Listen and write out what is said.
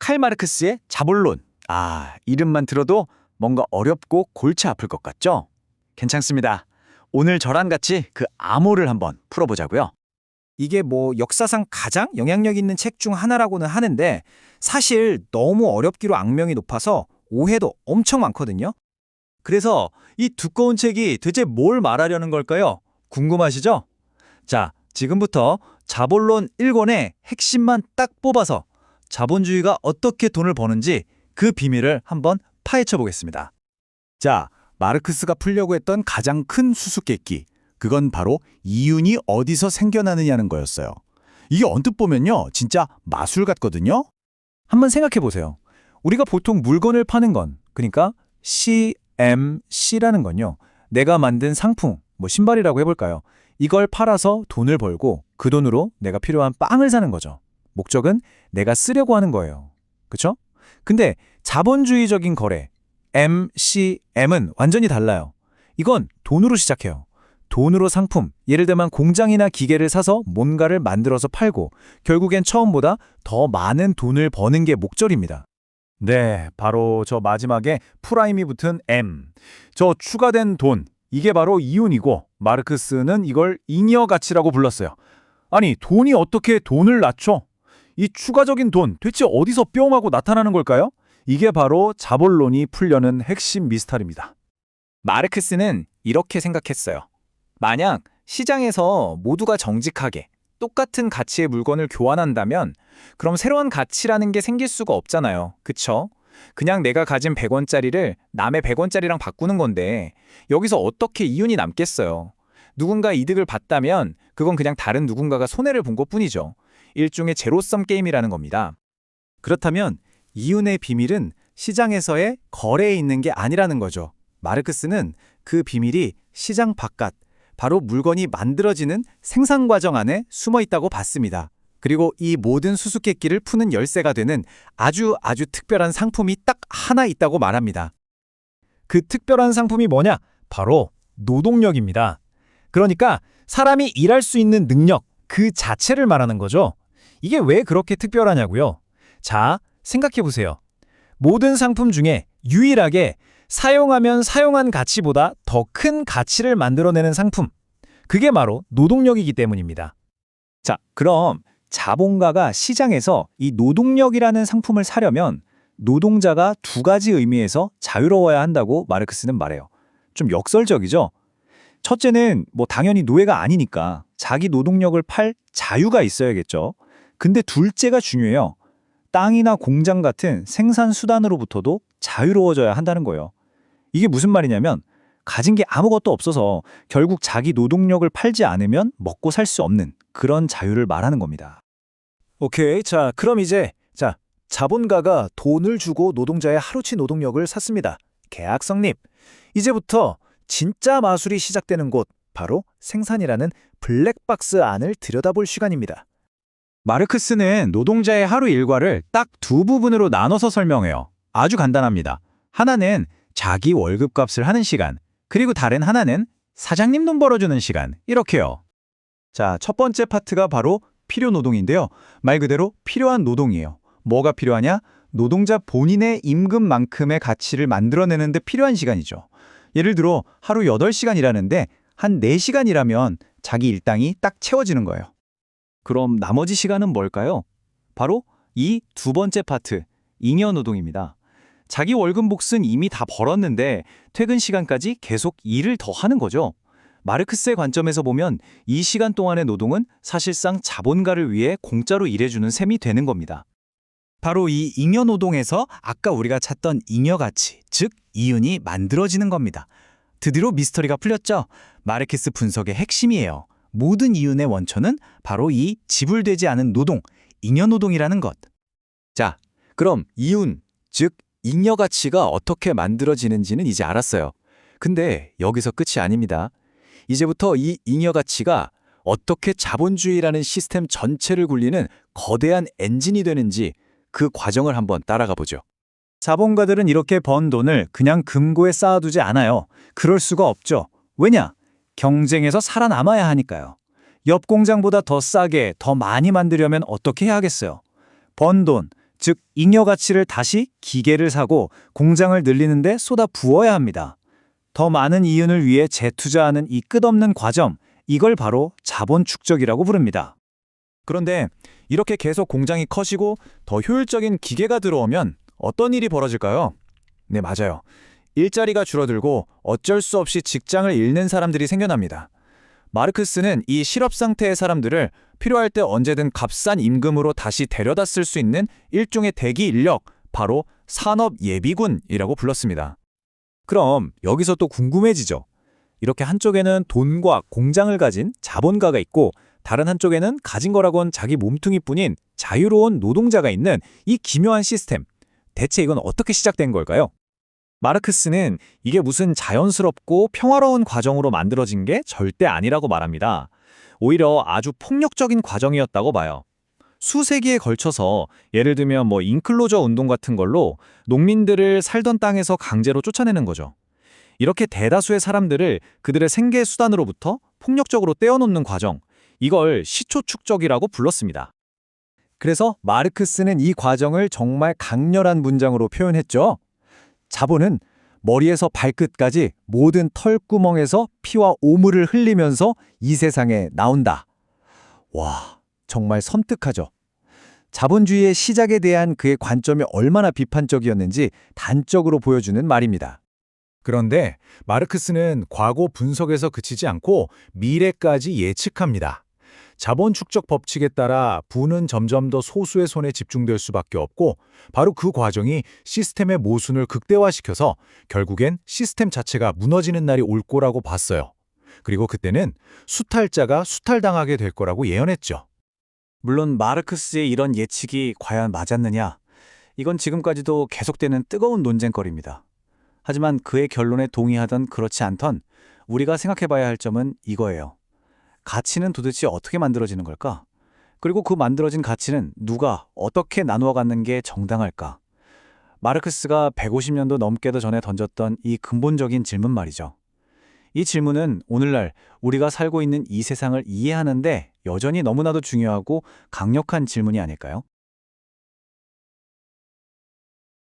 칼 마르크스의 자본론. 이름만 들어도 뭔가 어렵고 골치 아플 것 같죠? 괜찮습니다. 오늘 저랑 같이 그 암호를 한번 풀어보자고요. 이게 역사상 가장 영향력 있는 책 중 하나라고는 하는데 사실 너무 어렵기로 악명이 높아서 오해도 엄청 많거든요. 그래서 이 두꺼운 책이 대체 뭘 말하려는 걸까요? 궁금하시죠? 자, 지금부터 자본론 1권의 핵심만 딱 뽑아서 자본주의가 어떻게 돈을 버는지 그 비밀을 한번 파헤쳐 보겠습니다. 자, 마르크스가 풀려고 했던 가장 큰 수수께끼. 그건 바로 이윤이 어디서 생겨나느냐는 거였어요. 이게 언뜻 보면요, 진짜 마술 같거든요. 한번 생각해 보세요. 우리가 보통 물건을 파는 건, 그러니까 CMC라는 건요. 내가 만든 상품, 신발이라고 해볼까요? 이걸 팔아서 돈을 벌고 그 돈으로 내가 필요한 빵을 사는 거죠. 목적은 내가 쓰려고 하는 거예요. 그쵸? 근데 자본주의적인 거래, MCM은 완전히 달라요. 이건 돈으로 시작해요. 돈으로 상품, 예를 들면 공장이나 기계를 사서 뭔가를 만들어서 팔고 결국엔 처음보다 더 많은 돈을 버는 게 목적입니다. 네, 바로 저 마지막에 프라임이 붙은 M. 저 추가된 돈, 이게 바로 이윤이고 마르크스는 이걸 잉여 가치라고 불렀어요. 아니, 돈이 어떻게 돈을 낳죠? 이 추가적인 돈, 대체 어디서 뿅 하고 나타나는 걸까요? 이게 바로 자본론이 풀려는 핵심 미스터리입니다. 마르크스는 이렇게 생각했어요. 만약 시장에서 모두가 정직하게 똑같은 가치의 물건을 교환한다면 그럼 새로운 가치라는 게 생길 수가 없잖아요. 그쵸? 그냥 내가 가진 100원짜리를 남의 100원짜리랑 바꾸는 건데 여기서 어떻게 이윤이 남겠어요? 누군가 이득을 봤다면 그건 그냥 다른 누군가가 손해를 본 것뿐이죠. 일종의 제로섬 게임이라는 겁니다. 그렇다면 이윤의 비밀은 시장에서의 거래에 있는 게 아니라는 거죠. 마르크스는 그 비밀이 시장 바깥, 바로 물건이 만들어지는 생산 과정 안에 숨어 있다고 봤습니다. 그리고 이 모든 수수께끼를 푸는 열쇠가 되는 아주 특별한 상품이 딱 하나 있다고 말합니다. 그 특별한 상품이 뭐냐? 바로 노동력입니다. 그러니까 사람이 일할 수 있는 능력, 그 자체를 말하는 거죠. 이게 왜 그렇게 특별하냐고요? 자, 생각해 보세요. 모든 상품 중에 유일하게 사용하면 사용한 가치보다 더 큰 가치를 만들어내는 상품. 그게 바로 노동력이기 때문입니다. 자, 그럼 자본가가 시장에서 이 노동력이라는 상품을 사려면 노동자가 두 가지 의미에서 자유로워야 한다고 마르크스는 말해요. 좀 역설적이죠? 첫째는 당연히 노예가 아니니까 자기 노동력을 팔 자유가 있어야겠죠. 근데 둘째가 중요해요. 땅이나 공장 같은 생산 수단으로부터도 자유로워져야 한다는 거예요. 이게 무슨 말이냐면 가진 게 아무것도 없어서 결국 자기 노동력을 팔지 않으면 먹고 살 수 없는 그런 자유를 말하는 겁니다. 오케이, 자, 그럼 이제 자본가가 돈을 주고 노동자의 하루치 노동력을 샀습니다. 계약 성립. 이제부터 진짜 마술이 시작되는 곳, 바로 생산이라는 블랙박스 안을 들여다볼 시간입니다. 마르크스는 노동자의 하루 일과를 딱 두 부분으로 나눠서 설명해요. 아주 간단합니다. 하나는 자기 월급값을 하는 시간, 그리고 다른 하나는 사장님 돈 벌어주는 시간, 이렇게요. 자, 첫 번째 파트가 바로 필요 노동인데요. 말 그대로 필요한 노동이에요. 뭐가 필요하냐? 노동자 본인의 임금만큼의 가치를 만들어내는 데 필요한 시간이죠. 예를 들어 하루 8시간 일하는데 한 4시간 일하면 자기 일당이 딱 채워지는 거예요. 그럼 나머지 시간은 뭘까요? 바로 이 두 번째 파트, 잉여 노동입니다. 자기 월급 몫은 이미 다 벌었는데 퇴근 시간까지 계속 일을 더 하는 거죠. 마르크스의 관점에서 보면 이 시간 동안의 노동은 사실상 자본가를 위해 공짜로 일해주는 셈이 되는 겁니다. 바로 이 잉여 노동에서 아까 우리가 찾던 잉여 가치, 즉 이윤이 만들어지는 겁니다. 드디어 미스터리가 풀렸죠? 마르크스 분석의 핵심이에요. 모든 이윤의 원천은 바로 이 지불되지 않은 노동, 잉여 노동이라는 것. 자, 그럼 이윤, 즉 잉여 가치가 어떻게 만들어지는지는 이제 알았어요. 근데 여기서 끝이 아닙니다. 이제부터 이 잉여 가치가 어떻게 자본주의라는 시스템 전체를 굴리는 거대한 엔진이 되는지 그 과정을 한번 따라가 보죠. 자본가들은 이렇게 번 돈을 그냥 금고에 쌓아두지 않아요. 그럴 수가 없죠. 왜냐? 경쟁에서 살아남아야 하니까요. 옆 공장보다 더 싸게, 더 많이 만들려면 어떻게 해야겠어요? 번 돈, 즉 잉여 가치를 다시 기계를 사고 공장을 늘리는데 쏟아 부어야 합니다. 더 많은 이윤을 위해 재투자하는 이 끝없는 과정, 이걸 바로 자본 축적이라고 부릅니다. 그런데 이렇게 계속 공장이 커지고 더 효율적인 기계가 들어오면 어떤 일이 벌어질까요? 네, 맞아요. 일자리가 줄어들고 어쩔 수 없이 직장을 잃는 사람들이 생겨납니다. 마르크스는 이 실업 상태의 사람들을 필요할 때 언제든 값싼 임금으로 다시 데려다 쓸 수 있는 일종의 대기 인력, 바로 산업 예비군이라고 불렀습니다. 그럼 여기서 또 궁금해지죠. 이렇게 한쪽에는 돈과 공장을 가진 자본가가 있고 다른 한쪽에는 가진 거라곤 자기 몸뚱이뿐인 자유로운 노동자가 있는 이 기묘한 시스템. 대체 이건 어떻게 시작된 걸까요? 마르크스는 이게 무슨 자연스럽고 평화로운 과정으로 만들어진 게 절대 아니라고 말합니다. 오히려 아주 폭력적인 과정이었다고 봐요. 수세기에 걸쳐서 예를 들면 인클로저 운동 같은 걸로 농민들을 살던 땅에서 강제로 쫓아내는 거죠. 이렇게 대다수의 사람들을 그들의 생계 수단으로부터 폭력적으로 떼어놓는 과정, 이걸 시초축적이라고 불렀습니다. 그래서 마르크스는 이 과정을 정말 강렬한 문장으로 표현했죠. 자본은 머리에서 발끝까지 모든 털구멍에서 피와 오물을 흘리면서 이 세상에 나온다. 와, 정말 섬뜩하죠. 자본주의의 시작에 대한 그의 관점이 얼마나 비판적이었는지 단적으로 보여주는 말입니다. 그런데 마르크스는 과거 분석에서 그치지 않고 미래까지 예측합니다. 자본 축적 법칙에 따라 부는 점점 더 소수의 손에 집중될 수밖에 없고 바로 그 과정이 시스템의 모순을 극대화시켜서 결국엔 시스템 자체가 무너지는 날이 올 거라고 봤어요. 그리고 그때는 수탈자가 수탈당하게 될 거라고 예언했죠. 물론 마르크스의 이런 예측이 과연 맞았느냐? 이건 지금까지도 계속되는 뜨거운 논쟁거리입니다. 하지만 그의 결론에 동의하던 그렇지 않던 우리가 생각해봐야 할 점은 이거예요. 가치는 도대체 어떻게 만들어지는 걸까? 그리고 그 만들어진 가치는 누가 어떻게 나누어 갖는 게 정당할까? 마르크스가 150년도 넘게도 전에 던졌던 이 근본적인 질문 말이죠. 이 질문은 오늘날 우리가 살고 있는 이 세상을 이해하는데 여전히 너무나도 중요하고 강력한 질문이 아닐까요?